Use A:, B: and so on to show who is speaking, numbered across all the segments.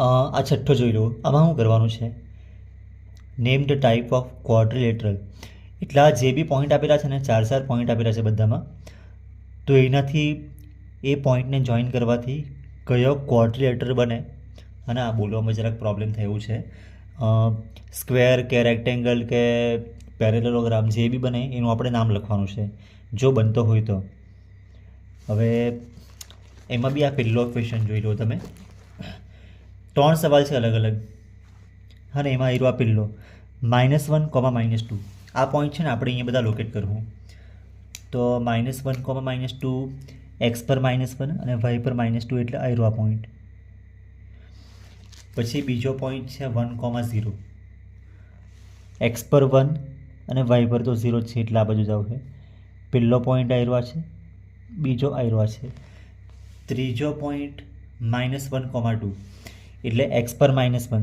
A: આ છઠ્ઠો જોઈ લો. આમાં શું કરવાનું છે? Name the type of quadrilateral. એટલા જે બી પોઈન્ટ આપેલા છે ને, 4 પોઈન્ટ આપેલા છે બધામાં, તો એનાથી એ પોઈન્ટને જોઈન કરવાથી કયો ક્વોડ્રિલેટર બને. અને આ બોલવામાં જરાક પ્રોબ્લેમ થયું છે. સ્ક્વેર કે રેક્ટેંગલ કે પેરેલેલોગ્રામ જે બી બને એનું આપણે નામ લખવાનું છે, જો બનતો હોય તો. હવે એમાં બી આ પહેલો ક્વેશ્ચન જોઈ લો તમે. 3 સવાલ છે અલગ અલગ. હા ને, એમાં આવ્યો આ પહેલો -1, -2. આ પોઈન્ટ છે ને આપણે અહીંયા બધા લોકેટ કરવું. તો -1, -2, x પર -1 અને y પર -2 એટલે આવ્યો આ પોઈન્ટ. પછી બીજો પોઈન્ટ છે 1, 0. x પર 1 અને y પર તો 0 જ છે એટલે આ બાજુ જ આવશે. પહેલો પોઈન્ટ આવ્યો છે, બીજો આવ્યો છે. ત્રીજો પોઈન્ટ -1, 2 એટલે x પર -1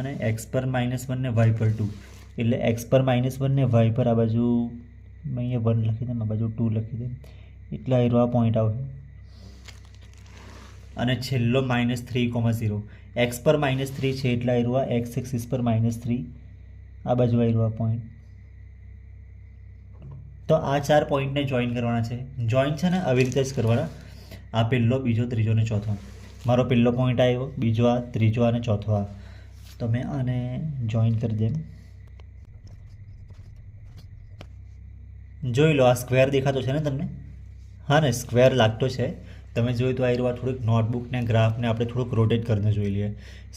A: અને x પર -1 ને y પર 2 એટલે x પર -1 ને y પર આ બાજુ મેં અહીંયા 1 લખી દઉં, આ બાજુ 2 લખી દઉં એટલે આવ્યો આ પોઈન્ટ આવશે. અને છેલ્લો -3, 0. x પર -3 છે એટલે આવ્યો આ x એક્સિસ પર -3 આ બાજુ આવ્યો આ પોઈન્ટ. તો આ 4 પોઈન્ટને જોઈન કરવાના છે. જોઈન છે ને આવી રીતે જ કરવાના. આ પહેલો, બીજો, ત્રીજો ને ચોથો. મારો પહેલો પોઈન્ટ આવ્યો, બીજો આ, ત્રીજો અને ચોથો આ. તો મેં આને જોઈન કરી દઉં. જોઈ લો, આ સ્ક્વેર દેખાતો છે ને તમને? હા ને, સ્ક્વેર લાગતો છે. તમે જોયું તો આ થોડુંક નોટબુકને ગ્રાફને આપણે થોડુંક રોટેટ કરીને જોઈ લઈએ.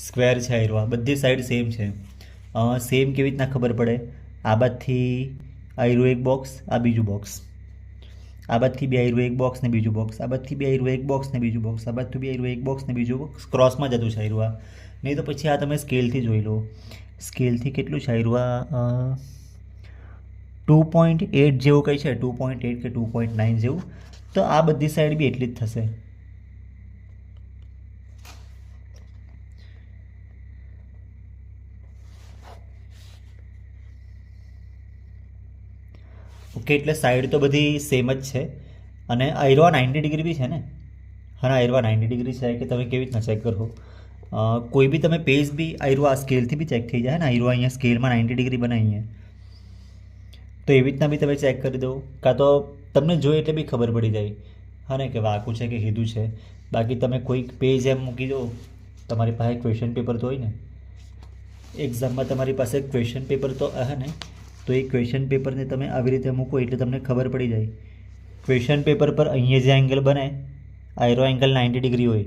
A: સ્ક્વેર છે આ, બધી સાઈડ સેમ છે. સેમ કેવી રીતના ખબર પડે? આ બાજુથી આયરું એક બોક્સ, આ બીજું બોક્સ. આ બાજુથી બી આયરું એક બોક્સ ને બીજું બોક્સ. આ બાજુથી બી આયરું એક બોક્સ ને બીજું બોક્સ. આ બાજુથી બી આયરું એક બોક્સ ને બીજું બોક્સ. ક્રોસમાં જતું છે આયરું આ. નહીં તો પછી આ તમે સ્કેલથી જોઈ લો. સ્કેલથી કેટલું છે આયરું આ? 2.8 જેવું કંઈ છે, 2.8 કે 2.9 જેવું. તો આ બધી સાઈડ બી એટલી જ થશે. ઓકે, એટલે સાઈડ તો બધી સેમ જ છે. અને આયરવા 90 ડિગ્રી બી છે ને? હા, આયરવા 90 ડિગ્રી છે કે તમે કેવી રીતના ચેક કરો? કોઈ બી તમે પેજ બી આયરવા સ્કેલથી બી ચેક થઈ જાય ને. આયરવા અહીંયા સ્કેલમાં 90 ડિગ્રી બનાવીએ તો એવી રીતના બી તમે ચેક કરી દો. કાં તો તમને જોઈએ એટલે બી ખબર પડી જાય, હા ને, કે વાંકું છે કે સીધું છે. બાકી તમે કોઈક પેજ એમ મૂકી દો, તમારી પાસે ક્વેશ્ચન પેપર તો હોય ને, એક્ઝામમાં તમારી પાસે ક્વેશ્ચન પેપર તો હે ને, તો એ ક્વેશ્ચન પેપરને તમે આવી રીતે મૂકો એટલે તમને ખબર પડી જાય. ક્વેશ્ચન પેપર પર અહીંયા જે એંગલ બને, આયરો એંગલ 90 ડિગ્રી હોય,